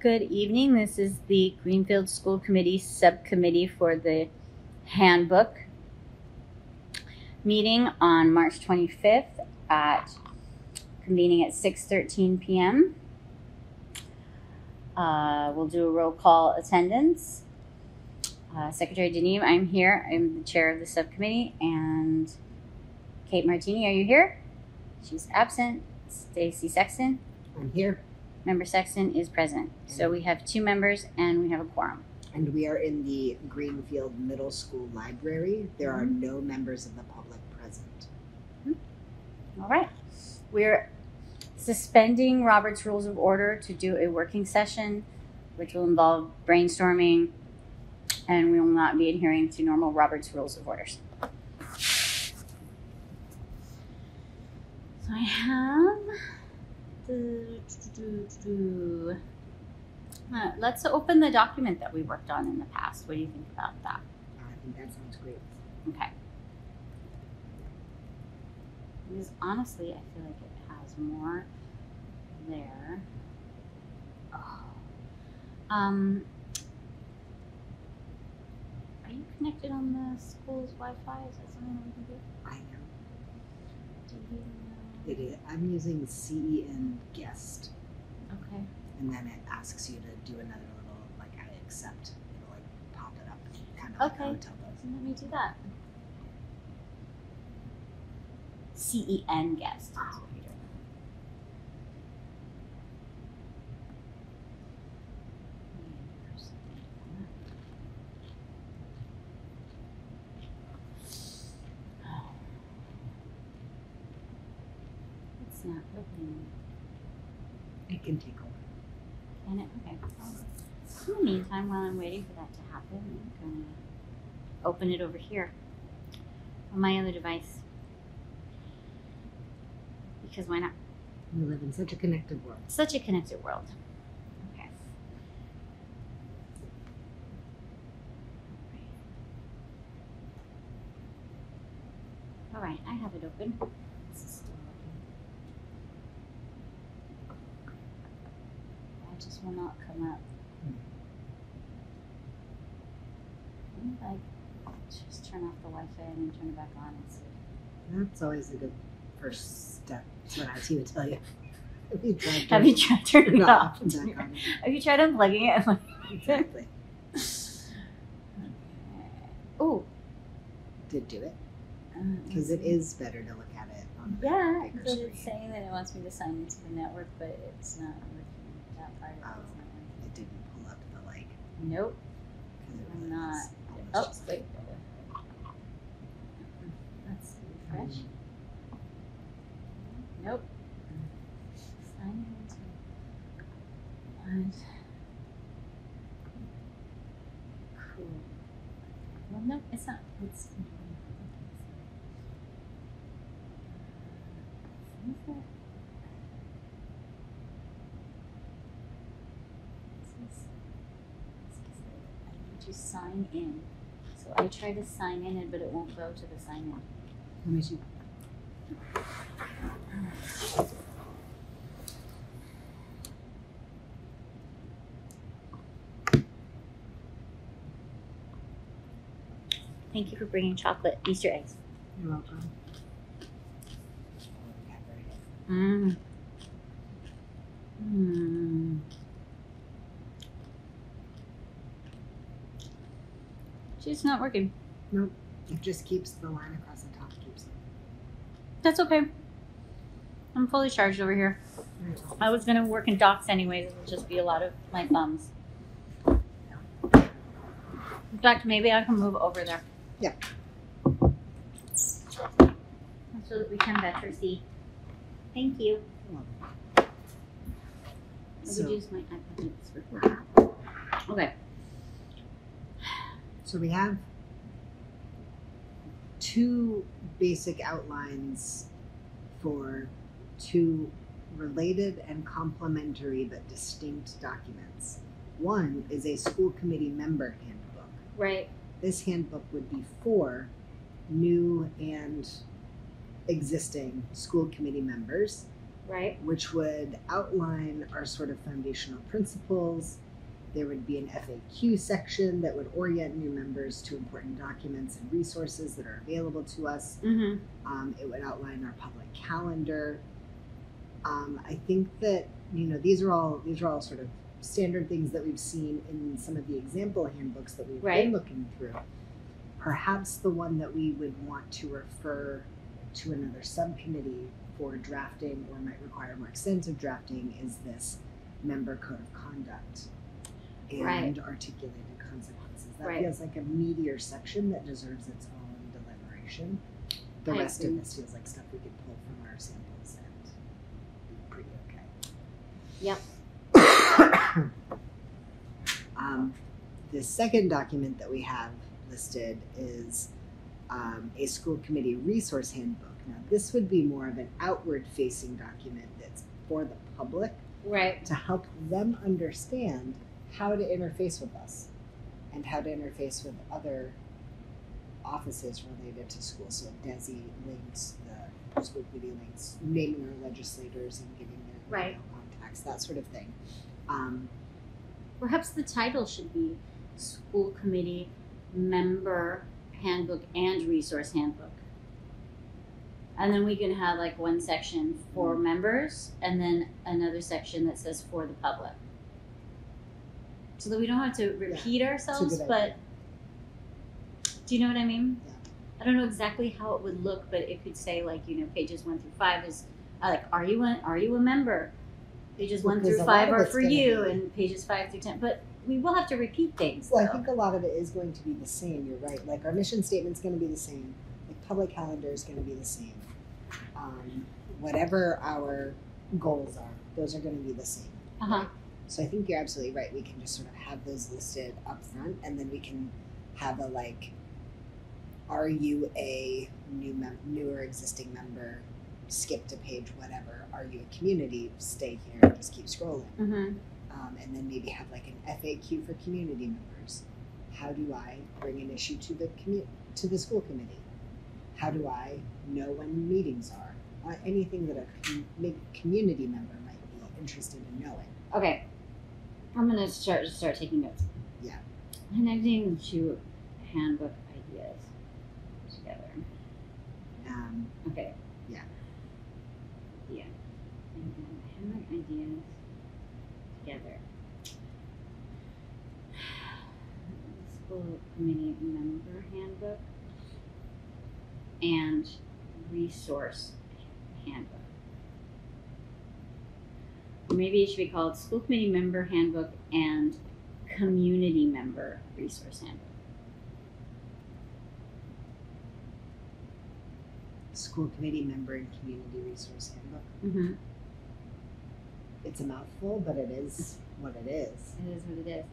Good evening. This is the Greenfield School Committee subcommittee for the handbook meeting on March 25th convening at 6:13 p.m. We'll do a roll call attendance. Secretary Deneve, I'm here. I'm the chair of the subcommittee. And Kate Martini, are you here? She's absent. Stacy Sexton? I'm here. Member Sexton is present. So we have 2 members and we have a quorum. And we are in the Greenfield Middle School Library. There are no members of the public present. All right. We're suspending Robert's Rules of Order to do a working session, which will involve brainstorming, and we will not be adhering to normal Robert's Rules of Orders. So I have... let's open the document that we worked on in the past. What do you think about that? I think that sounds great. Okay. Because honestly, I feel like it has more there. Oh. Are you connected on the school's Wi-Fi? Is that something we can do? I know. Do you know? It is. I'm using CEN guest. Okay. And then it asks you to do another little, like, I accept. It'll, like, pop it up. Kind of like a hotel does. Let me do that. CEN guest. That's what you're doing. It's not opening. It can take a while. Can it? Okay. In the meantime, while I'm waiting for that to happen, I'm going to open it over here on my other device. Because why not? We live in such a connected world. Such a connected world. Okay. All right, I have it open. This is still open. I just will not come up. Like, just turn off the Wi-Fi and then turn it back on and see. That's always a good first step. That's what IT would tell you. Have you tried turning it off? And back on? Have you tried unplugging it? Exactly. Oh. Did do it? Because it is better to look at it on the yeah, bigger because screen. it's saying that it wants me to sign into the network, but it's not working. That part of it's not working. It didn't pull up the like. Nope. I'm not. Oh, wait. Let's refresh. Nope. Sign into what? Cool. Well, no, it's not. It's. To sign in. So I try to sign in, but it won't go to the sign in. Let me see. Thank you for bringing chocolate Easter eggs. You're welcome. Mmm. Mmm. It's not working. Nope. It just keeps the line across the top. Keeps it. That's okay. I'm fully charged over here. I was going to work in docs anyways. It would just be a lot of my thumbs. In fact, maybe I can move over there. Yeah. So that we can better see. Thank you. I would use my iPad for okay. So we have 2 basic outlines for 2 related and complementary but distinct documents. One is a school committee member handbook. Right. This handbook would be for new and existing school committee members. Right. which would outline our sort of foundational principles. There would be an FAQ section that would orient new members to important documents and resources that are available to us. Mm-hmm. It would outline our public calendar. I think that these are all sort of standard things that we've seen in some of the example handbooks that we've been looking through. Perhaps the one that we would want to refer to another subcommittee for drafting or might require more extensive drafting is this member code of conduct and articulated consequences. That feels like a meatier section that deserves its own deliberation. The rest of this feels like stuff we could pull from our samples and be pretty okay. Yep. The second document that we have listed is a school committee resource handbook. Now, this would be more of an outward-facing document that's for the public, to help them understand how to interface with us and how to interface with other offices related to school. So DESI links, the school committee links, naming our legislators and giving their email contacts, that sort of thing. Perhaps the title should be School Committee Member Handbook and Resource Handbook. And then we can have like one section for members and then another section that says for the public. So that we don't have to repeat ourselves, but do you know what I mean? Yeah. I don't know exactly how it would look, but it could say like, pages 1 through 5 is like, are you a member? Pages 1 through 5 are for you, and pages 5 through 10. But we will have to repeat things. Well, I think a lot of it is going to be the same. You're right. Like our mission statement's going to be the same. Like public calendar is going to be the same. Whatever our goals are, those are going to be the same. Right? So I think you're absolutely right. We can just sort of have those listed up front, and then we can have a like, are you a new or existing member? Skip to page whatever. Are you a community? Stay here and just keep scrolling. And then maybe have like an FAQ for community members. How do I bring an issue to the school committee? How do I know when meetings are? Anything that a community member might be interested in knowing. Okay, I'm gonna start taking notes. Yeah. Connecting to handbook ideas together. Okay. Yeah. Yeah. And handbook ideas together. School committee member handbook and resource handbook. Or maybe it should be called School Committee Member Handbook and Community Member Resource Handbook. School committee member and community resource handbook. Mm-hmm. It's a mouthful, but it is what it is. It is what it is.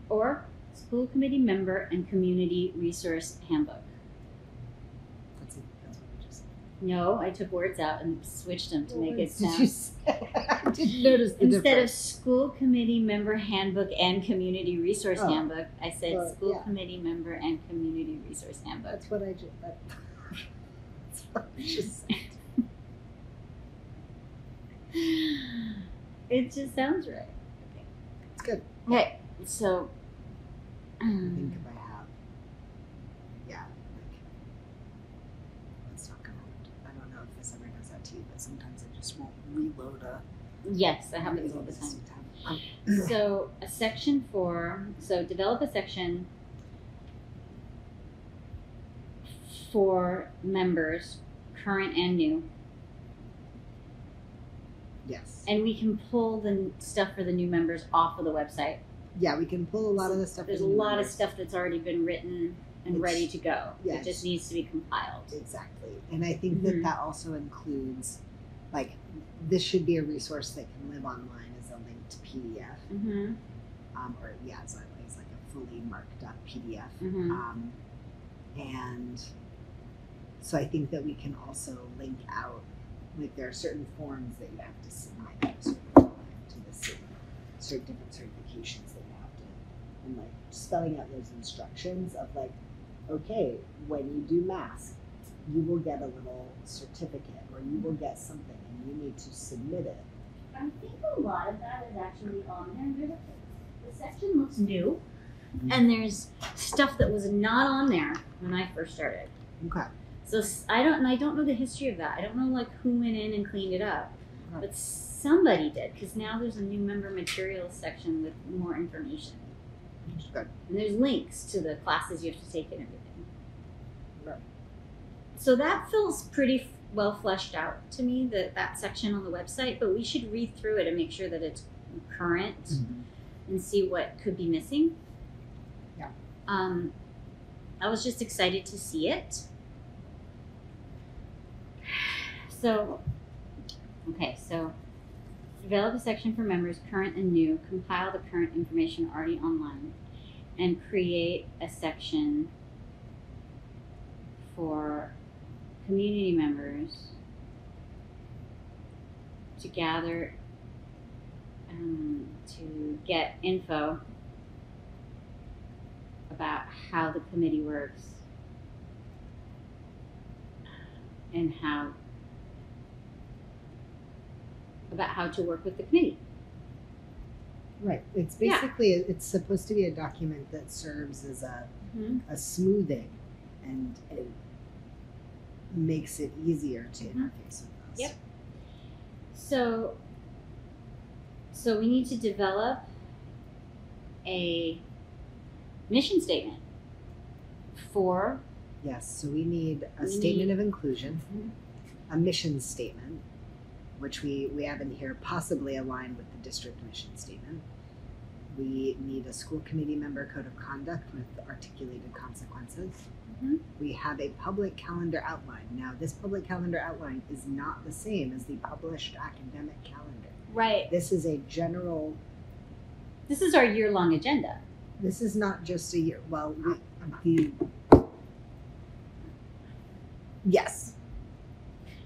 Or School Committee Member and Community Resource Handbook. That's what I just said. No, I took words out and switched them to make it sound. I didn't notice the Instead difference. of School Committee Member Handbook and Community Resource Handbook, I said School Committee Member and Community Resource Handbook. That's what I just. That's what I just said. It just sounds right. Okay. It's good. Okay, so. I think if I have. Yeah, like. Let's talk about it. I don't know if this ever does that to you, but sometimes I just won't reload a. Yes, that happens all the time. So a section develop a section for members, current and new. Yes. And we can pull the stuff for the new members off of the website. Yeah, we can pull a lot of the stuff. There's a lot of stuff that's already been written and ready to go. Yes. It just needs to be compiled. Exactly. And I think that also includes, like, this should be a resource that can live online as a linked PDF. Mm-hmm. Or, as like a fully marked up PDF. Mm-hmm. And so I think that we can also link out, like, there are certain forms that you have to submit to the city, certain different certifications that you have to, and like spelling out those instructions of like, okay, when you do mask, you will get a little certificate or you will get something and you need to submit it. I think a lot of that is actually on there. The section looks new, and there's stuff that was not on there when I first started. Okay. So I don't know the history of that. I don't know like who went in and cleaned it up, but somebody did, because now there's a new member materials section with more information. Good. And there's links to the classes you have to take and everything. Right. So that feels pretty well fleshed out to me, that section on the website, but we should read through it and make sure that it's current and see what could be missing. Yeah. I was just excited to see it. So develop a section for members, current and new, compile the current information already online, and create a section for community members to gather, to get info about how the committee works and about how to work with the committee. Right. It's basically, it's supposed to be a document that serves as a smoothing, and it makes it easier to interface with us. Yep. So we need to develop a mission statement for. Yes. So we need a statement of inclusion, a mission statement, which we have in here, possibly aligned with the district mission statement. We need a school committee member code of conduct with articulated consequences. We have a public calendar outline. Now, this public calendar outline is not the same as the published academic calendar. Right. This is a general. This is our year-long agenda. This is not just a year. Well, yes.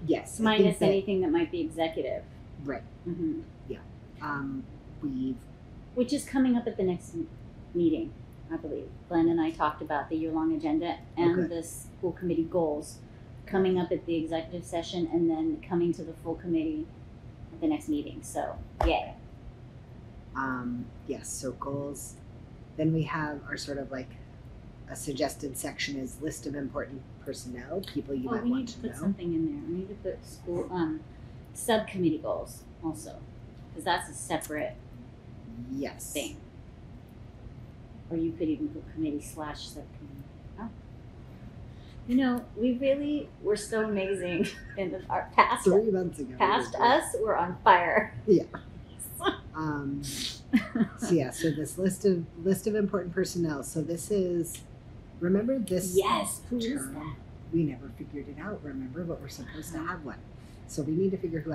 Yes. Minus anything that might be executive. Right. Yeah. Which is coming up at the next meeting, I believe. Glenn and I talked about the year-long agenda and the school committee goals coming up at the executive session and then coming to the full committee at the next meeting. So, yay. Yes, so goals. Then we have our sort of like a suggested section is list of important personnel, people you might want to know. We need to put something in there. We need to put school subcommittee goals also, because that's a separate thing. Or you could even put committee/subcommittee. Oh. You know, we're so amazing in our past. 3 months ago. Past us, we're on fire. Yeah. So yeah, so this list of important personnel. So this is, remember this who is term? that? We never figured it out. Remember, but we're supposed to have one. So we need to figure out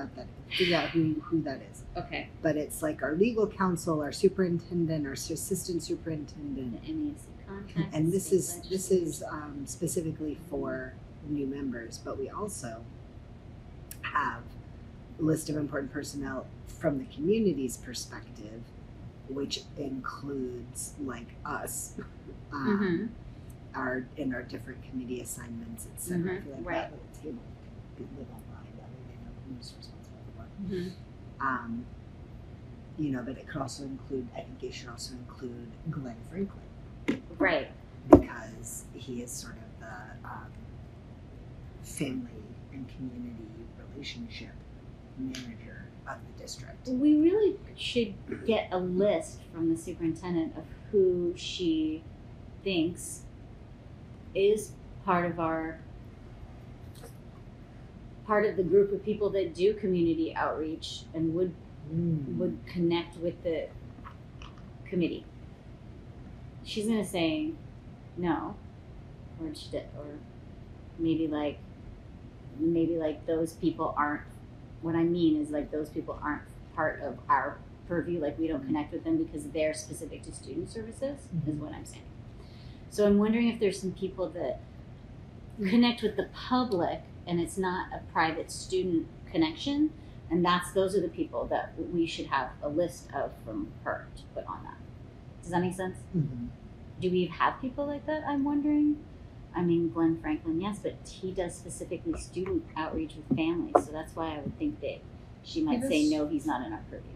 who that is. Okay. But it's like our legal counsel, our superintendent, our assistant superintendent, The MASC contact. and this is specifically for new members. But we also have a list of important personnel from the community's perspective, which includes like us, our different committee assignments, etc. I feel like that little table could live online. That way they know who's responsible for what. You know, but it could also include. I think it should also include Glenn Franklin, Right. because he is sort of the family and community relationship manager of the district. We really should get a list from the superintendent of who she thinks is part of the group of people that do community outreach and would connect with the committee. She's gonna say no, or maybe like those people aren't. What I mean is like those people aren't part of our purview. Like we don't connect with them because they're specific to student services. Is what I'm saying. So I'm wondering if there's some people that connect with the public and it's not a private student connection, and those are the people that we should have a list of from her to put on that. Does that make sense? Do we have people like that? I'm wondering. I mean, Glenn Franklin, yes, but he does specifically student outreach with families, so that's why I would think that she might say, no, he's not in our purview.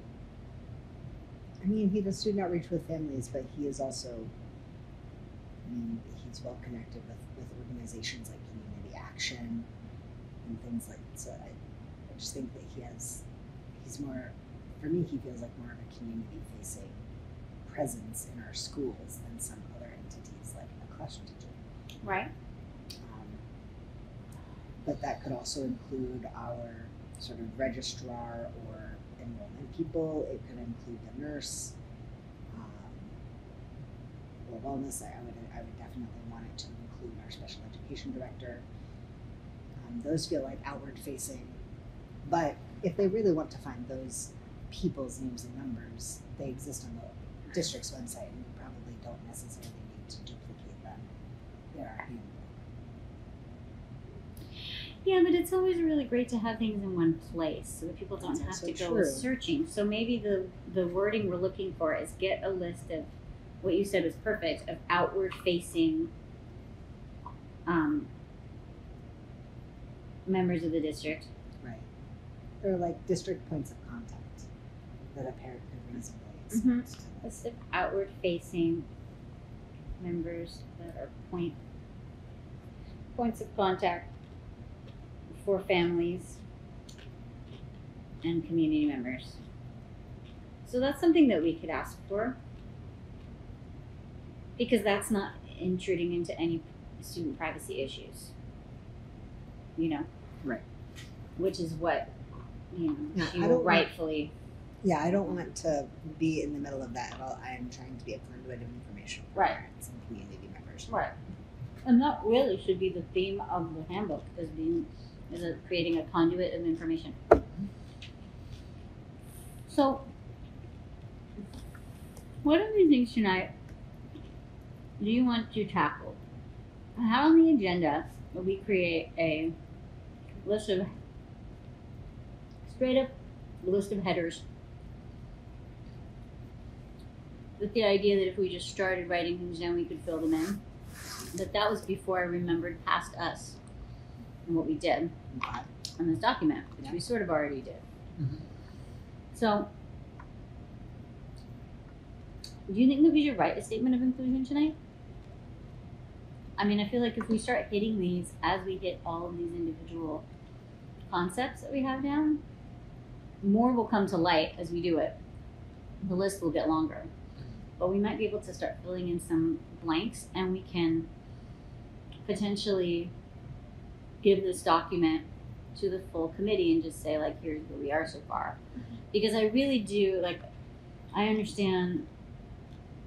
I mean, he does student outreach with families, but he is also, I mean, he's well connected with organizations like Community Action and things like that. So I just think that he's more, for me, he feels like more of a community-facing presence in our schools than some other entities like a classroom teacher. Right. But that could also include our sort of registrar or enrollment people. It could include the nurse or wellness. I would definitely want it to include our special education director. Those feel like outward facing, but if they really want to find those people's names and numbers, they exist on the district's website, and we probably don't necessarily need to duplicate them. There are handbooks. Yeah, but it's always really great to have things in one place so that people don't have to go searching. So maybe the wording we're looking for is get a list of what you said was perfect, of outward facing members of the district. Right. Or like district points of contact that a parent could reasonably Mm-hmm. expect. List of outward facing members that are points of contact for families and community members. So that's something that we could ask for, because that's not intruding into any student privacy issues, you know? Right. Which is what, you know, Yeah, she will rightfully. Yeah, I don't want to be in the middle of that at all. I am trying to be a conduit of information for Right. parents and community members. Right. And that really should be the theme of the handbook, is creating a conduit of information. So, what are the things tonight do you want to tackle? How on the agenda will we create a list of headers with the idea that if we just started writing things down, we could fill them in. But that was before I remembered past us and what we did on this document, which we sort of already did. Mm-hmm. So, do you think that we should write a statement of inclusion tonight? I mean, I feel like if we start hitting these as we hit all of these individual concepts that we have down, more will come to light as we do it. The list will get longer. But we might be able to start filling in some blanks, and we can potentially give this document to the full committee and just say, like, here's where we are so far. Mm-hmm. Because I really do, like, I understand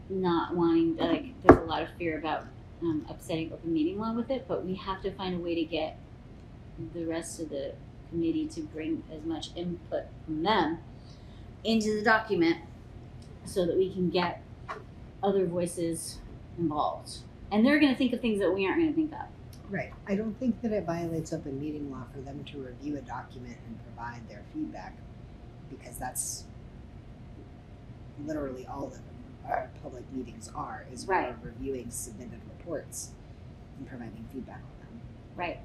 not wanting to, like, there's a lot of fear about upsetting open meeting law with it, but we have to find a way to get the rest of the committee to bring as much input from them into the document so that we can get other voices involved. And they're going to think of things that we aren't going to think of. Right. I don't think that it violates open meeting law for them to review a document and provide their feedback, because that's literally all that our public meetings are, is Right. we're reviewing submitted reports and providing feedback on them. Right.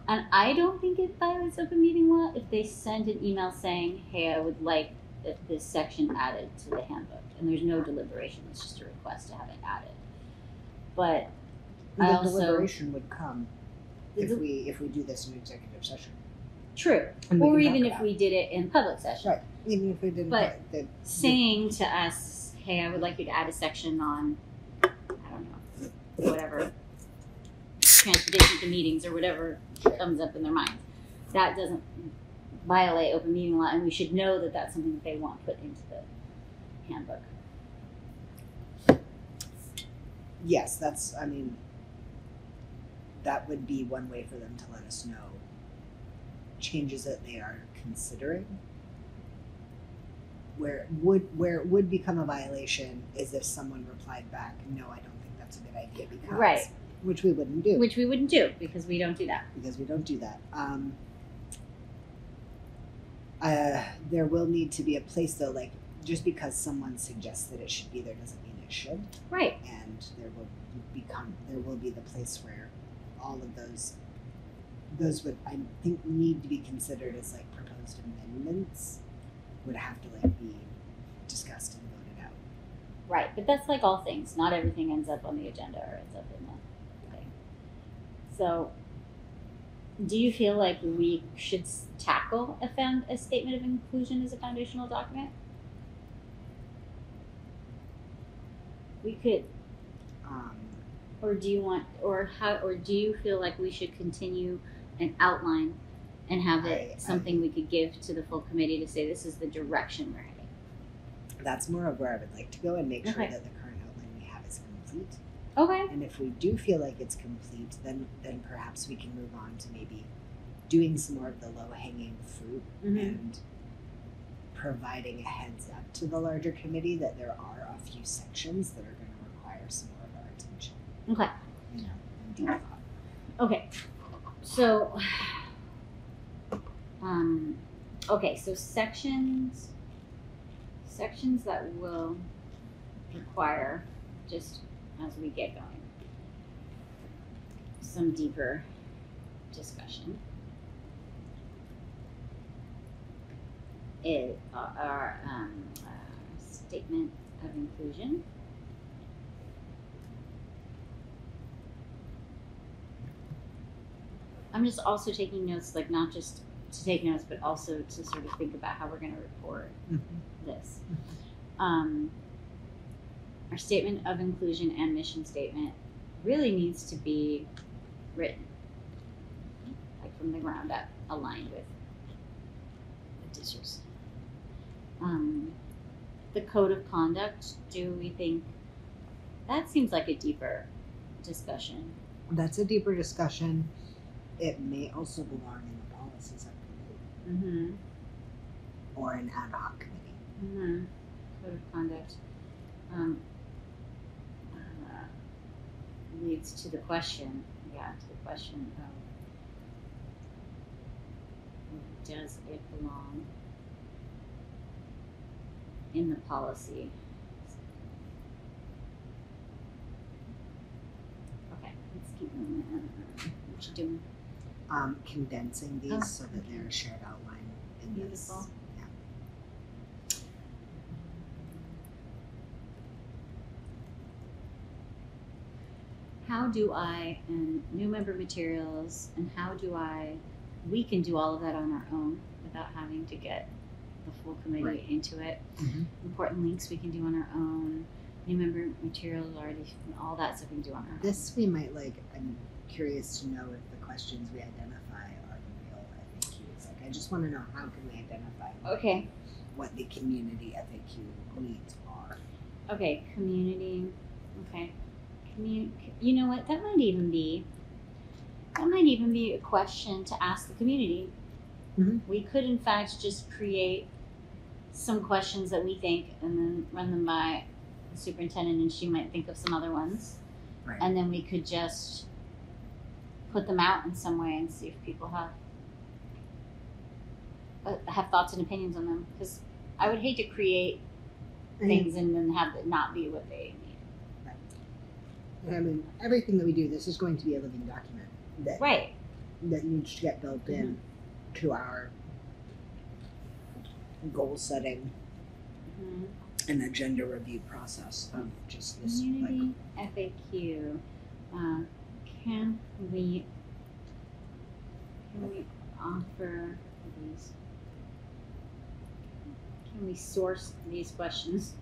And I don't think it violates open meeting law if they send an email saying, hey, I would like this section added to the handbook. And there's no deliberation, it's just a request to have it added. But The deliberation would come if the- we do this in executive session. True. And we Or can even talk if about we did it in public session. Right. Even if we didn't. But saying to us, hey, I would like you to add a section on, I don't know, whatever, transportation to meetings or whatever comes up in their mind. That doesn't violate open meeting law, and we should know that that's something that they want put into the handbook. Yes, that would be one way for them to let us know changes that they are considering. Where it would become a violation is if someone replied back, no, I don't think that's a good idea, because Right. which we wouldn't do. Which we wouldn't do, because we don't do that. Because we don't do that. There will need to be a place, though, like, just because someone suggests that it should be there doesn't mean it should. Right. And there will be the place where all of those would, I think, need to be considered as like proposed amendments, would have to like be discussed and voted out. Right, but that's like all things. Not everything ends up on the agenda or ends up in the thing. So, do you feel like we should tackle a statement of inclusion as a foundational document? We could, or do you want, or do you feel like we should continue an outline and have it something we could give to the full committee to say this is the direction we're heading? That's more of where I would like to go and make sure that the current outline we have is complete. Okay. And if we do feel like it's complete, then perhaps we can move on to maybe doing some more of the low-hanging fruit and providing a heads up to the larger committee that there are a few sections that are going to require some more of our attention. Okay. You know, and deep thought. Okay. So, so sections that will require, just as we get going, some deeper discussion. Our statement of inclusion. I'm just also taking notes, like not just to take notes, but also to sort of think about how we're going to report this. Our statement of inclusion and mission statement really needs to be written, like from the ground up, aligned with the districts. The code of conduct, do we think that seems like a deeper discussion? That's a deeper discussion. It may also belong in the policy subcommittee or an ad hoc committee. Code of conduct leads to the question, of does it belong in the policy? Okay, let's keep moving. What you doing? Condensing these so that they're a shared outline in Beautiful. this. How do I, and new member materials, and we can do all of that on our own without having to get the full committee into it. Important links we can do on our own. New member materials already, all that stuff we can do on our own. This we might like, I'm curious to know if the questions we identify are the real FAQs. Like, I just want to know how can we identify what the community FAQ needs are. Okay, community, okay. You know what, that might even be a question to ask the community. We could in fact just create some questions that we think and then run them by the superintendent, and she might think of some other ones. And then we could just put them out in some way and see if people have thoughts and opinions on them, because I would hate to create things and then have it not be what they need. I mean, everything that we do, this is going to be a living document that needs to get built in to our goal setting and agenda review process of just this community FAQ. Can we offer these? Can we source these questions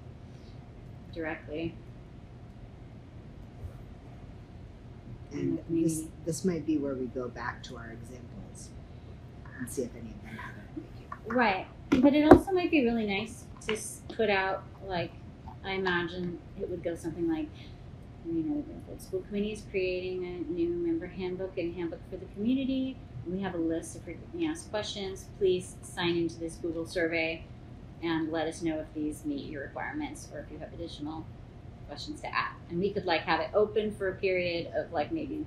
directly? And this might be where we go back to our examples and see if any of them have it. Right, but it also might be really nice to put out, like, I imagine it would go something like, the school committee is creating a new member handbook and handbook for the community. We have a list of frequently asked questions. Please sign into this Google survey and let us know if these meet your requirements or if you have additional questions to add. And we could have it open for a period of maybe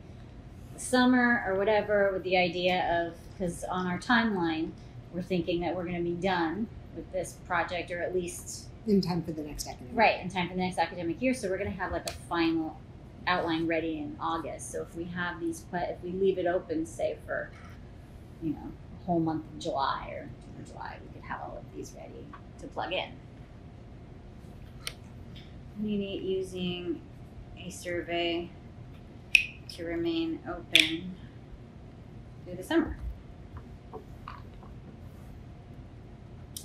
the summer or whatever, with the idea of, because on our timeline we're thinking that we're going to be done with this project, or at least in time for the next academic in time for the next academic year. So we're going to have a final outline ready in August. So if we have these, if we leave it open, say for, you know, a whole month of July or June or July, we could have all of these ready to plug in. Meaning using a survey to remain open through the summer.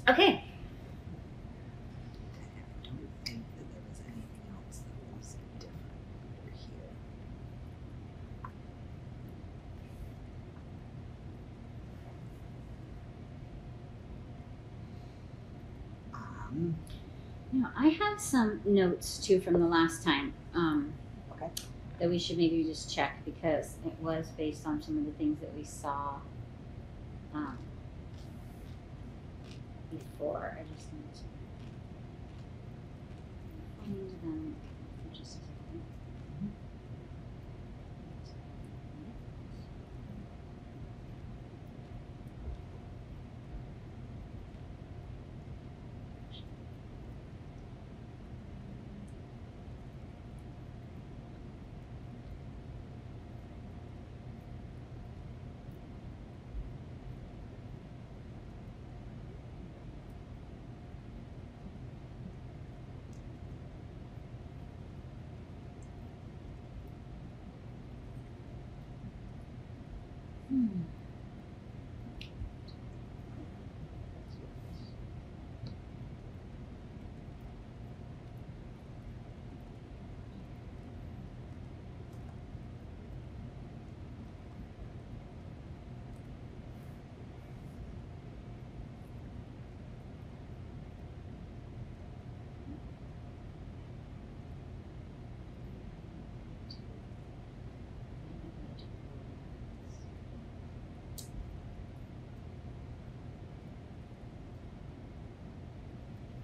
Okay. I don't think that there was anything else that was different under here. Now, I have some notes too from the last time Okay. that we should maybe just check because it was based on some of the things that we saw before. I just need to find them for just a second.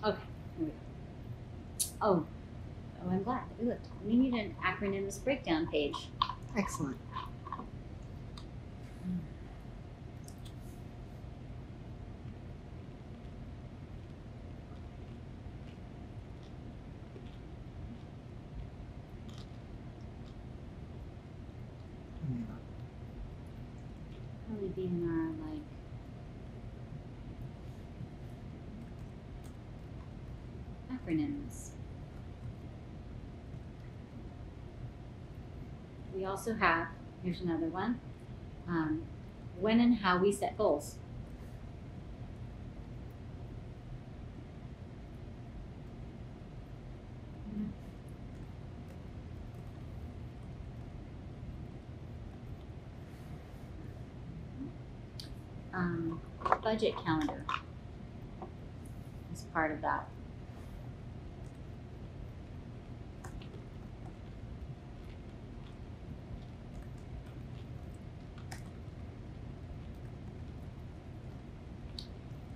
Okay, here we go. Oh, I'm glad that we looked. We need an acronyms breakdown page. Excellent. Probably be in our acronyms. We also have, here's another one, when and how we set goals. Budget calendar is part of that.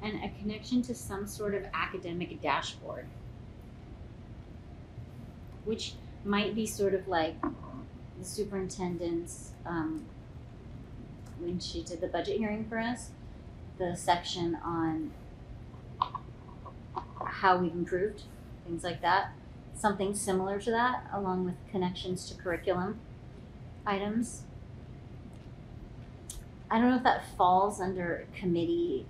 And a connection to some sort of academic dashboard, which might be sort of like the superintendent's, when she did the budget hearing for us, the section on how we've improved, things like that. Something similar to that, along with connections to curriculum items. I don't know if that falls under committee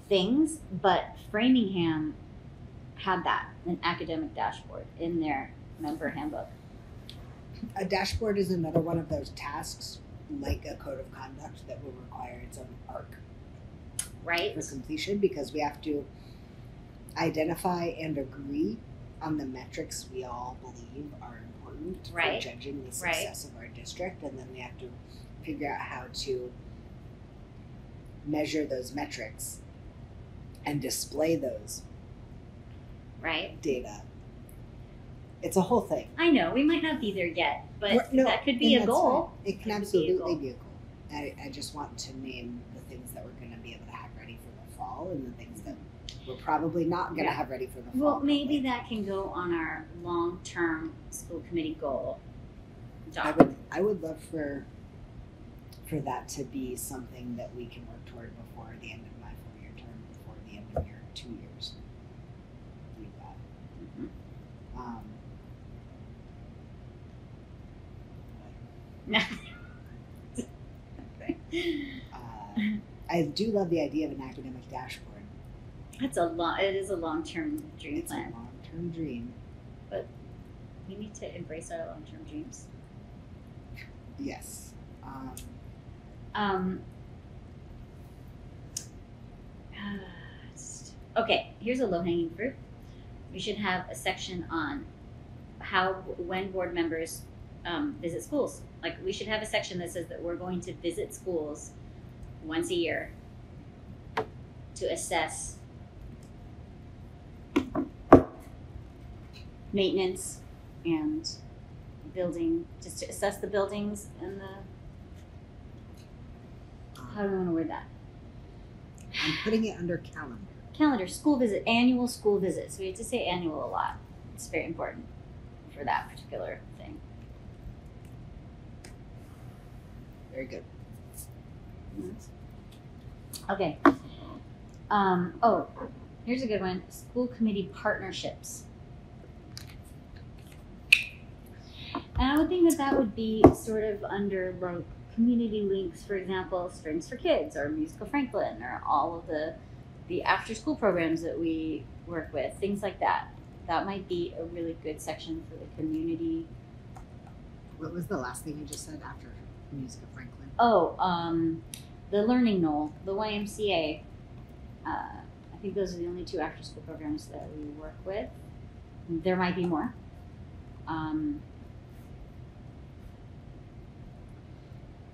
things, but Framingham had that, an academic dashboard in their member handbook. A dashboard is another one of those tasks, like a code of conduct, that will require its own arc Right? for completion, because we have to identify and agree on the metrics we all believe are important Right. for judging the success of our district, and then we have to figure out how to measure those metrics and display those Right? data. It's a whole thing. I know, we might not be there yet, but that could be and a that's goal. fine. It can That could be a absolutely goal. be a goal. I just want to name the things that we're going to be able to have ready for the fall and the things that we're probably not going to Yeah. have ready for the fall. Well, maybe probably. that can go on our long-term school committee goal I doc. would love for that to be something that we can work toward before the end of my 4-year term, before the end of your 2 years. Do that. Mhm. I do love the idea of an academic dashboard. It is a long-term dream It's plan. a long-term dream. But we need to embrace our long-term dreams. Yes. Okay, here's a low-hanging fruit. We should have a section on when board members visit schools. Like, we should have a section that says that we're going to visit schools once a year to assess maintenance and building, just to assess the buildings and how do I want to word that? I'm putting it under calendar. Calendar, annual school visits. We have to say annual a lot. It's very important for that particular thing. Very good. Okay. Here's a good one. School committee partnerships. And I would think that would be sort of under like community links, for example, Strings for Kids or Musical Franklin or all of the after school programs that we work with, things like that. That might be a really good section for the community. What was the last thing you just said after Musical Franklin? The Learning Knoll, the YMCA. I think those are the only two after school programs that we work with. There might be more.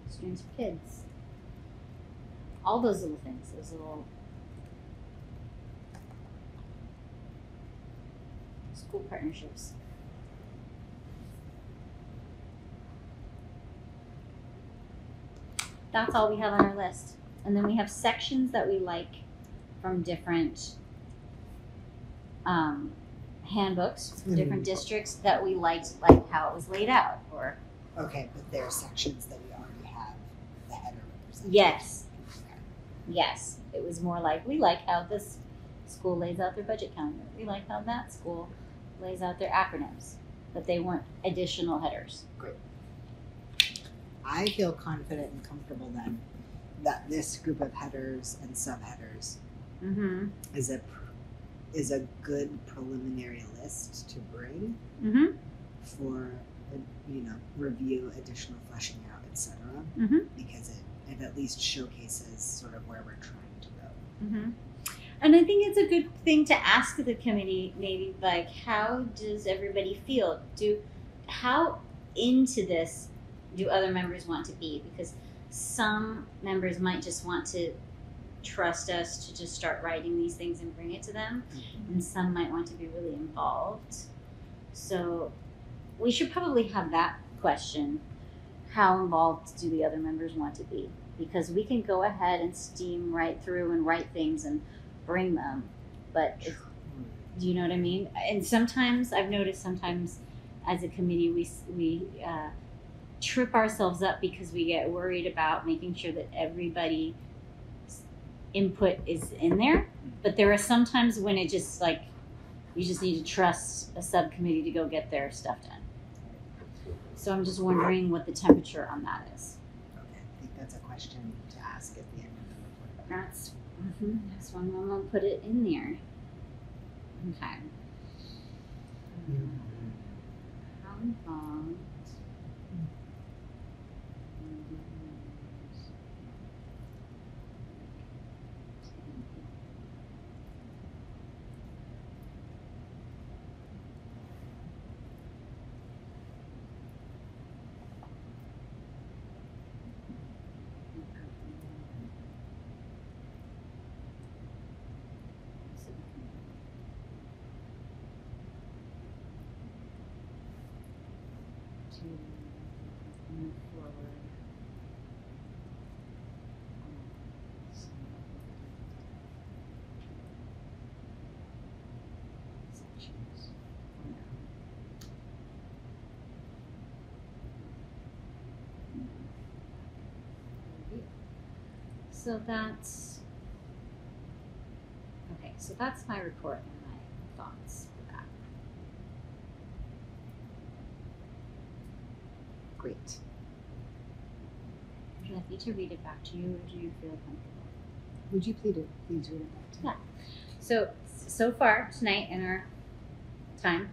Strings for Kids. All those little things, those little school partnerships. That's all we have on our list. And then we have sections that we like from different handbooks, from different districts that we liked, like how it was laid out. Or Okay, but there are sections that we already have the header represented. yes, Okay. yes. It was more like, we like how this school lays out their budget calendar. We like how that school lays out their acronyms. But they weren't additional headers. Great. I feel confident and comfortable then that this group of headers and subheaders Mm-hmm. is a good preliminary list to bring Mm-hmm. for review, additional fleshing out, etc. Mm-hmm. Because it at least showcases sort of where we're trying to go. Mm-hmm. And I think it's a good thing to ask the committee, maybe, like, how does everybody feel? How into this do other members want to be? Because some members might just want to trust us to just start writing these things and bring it to them, and some might want to be really involved. So we should probably have that question: how involved do the other members want to be? Because we can go ahead and steam right through and write things and bring them, but do you know what I mean? And sometimes I've noticed as a committee we trip ourselves up because we get worried about making sure that everybody's input is in there. But there are some times when it just like you just need to trust a subcommittee to go get their stuff done. So I'm just wondering what the temperature on that is. Okay, I think that's a question to ask at the end of the report. That's one I'm gonna put it in there. Okay. How involved? To move forward on some sections for now. So that's okay. So that's my report and my thoughts for that. Great. Kathy to read it back to you, or do you feel comfortable? Would you please read it back to me? Yeah. So far tonight in our time,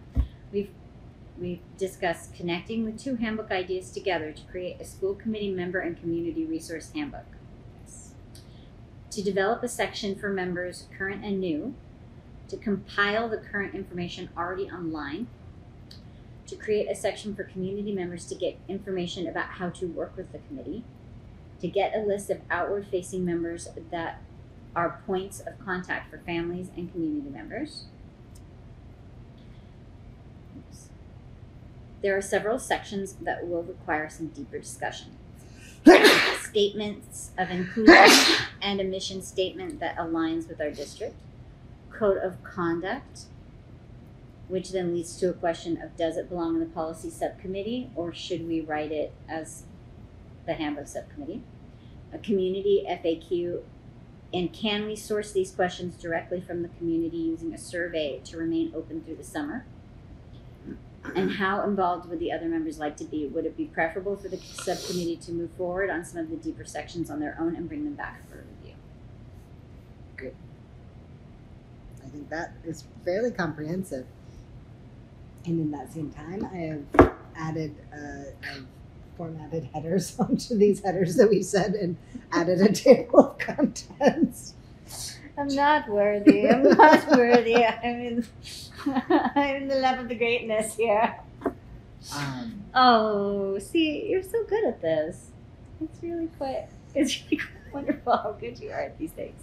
we've discussed connecting the two handbook ideas together to create a school committee member and community resource handbook. Yes. To develop a section for members, current and new. To compile the current information already online. To create a section for community members to get information about how to work with the committee. To get a list of outward-facing members that are points of contact for families and community members. Oops. There are several sections that will require some deeper discussion. Statements of inclusion and a mission statement that aligns with our district. Code of conduct, which then leads to a question of, does it belong in the policy subcommittee, or should we write it as the handbook subcommittee? A community FAQ, and can we source these questions directly from the community using a survey to remain open through the summer? And how involved would the other members like to be? Would it be preferable for the subcommittee to move forward on some of the deeper sections on their own and bring them back for review? Good. I think that is fairly comprehensive. And in that same time, I have added, I've formatted headers onto these headers that we said and added a table of contents. I'm not worthy. I'm not worthy. I'm in the love of the greatness here. Oh, see, you're so good at this. It's really quite wonderful how good you are at these things.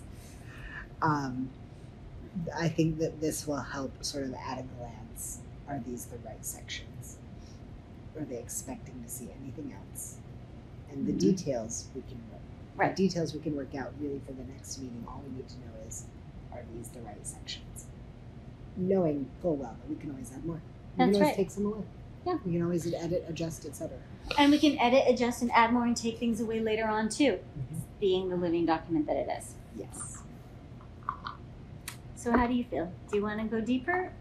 I think that this will help sort of at a glance. Are these the right sections? Are they expecting to see anything else? And the details we can work. Right. The details we can work out really for the next meeting. All we need to know is, are these the right sections? Knowing full well that we can always add more. We That's can always right. take some away. Yeah. We can always edit, adjust, etc. And we can edit, adjust, and add more and take things away later on too, being the living document that it is. Yes. So how do you feel? Do you want to go deeper?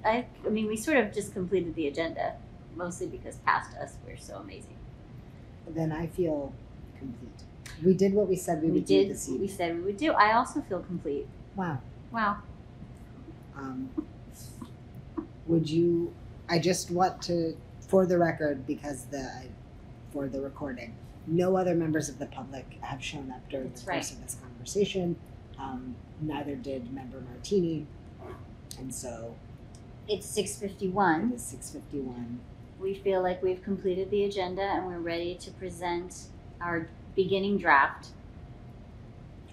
I mean, we sort of just completed the agenda, mostly because past us, we're so amazing. Then I feel complete. We did what we said we would do this evening. We said we would do. I also feel complete. Wow. Wow. Would you? I just want to, for the record, because for the recording, no other members of the public have shown up during the course of this conversation. Neither did Member Martini, and so it's 6:51. It is 6:51. We feel like we've completed the agenda and we're ready to present our beginning draft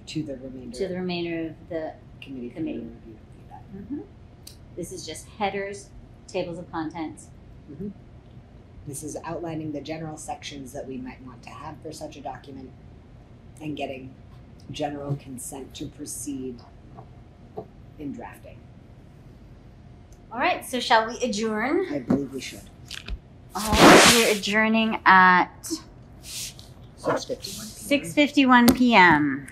to the remainder of the committee. Review. Mm-hmm. This is just headers, tables of contents. Mm-hmm. This is outlining the general sections that we might want to have for such a document and getting general consent to proceed in drafting. All right, so shall we adjourn? I believe we should. All right, we're adjourning at 6:51 6:51 p.m.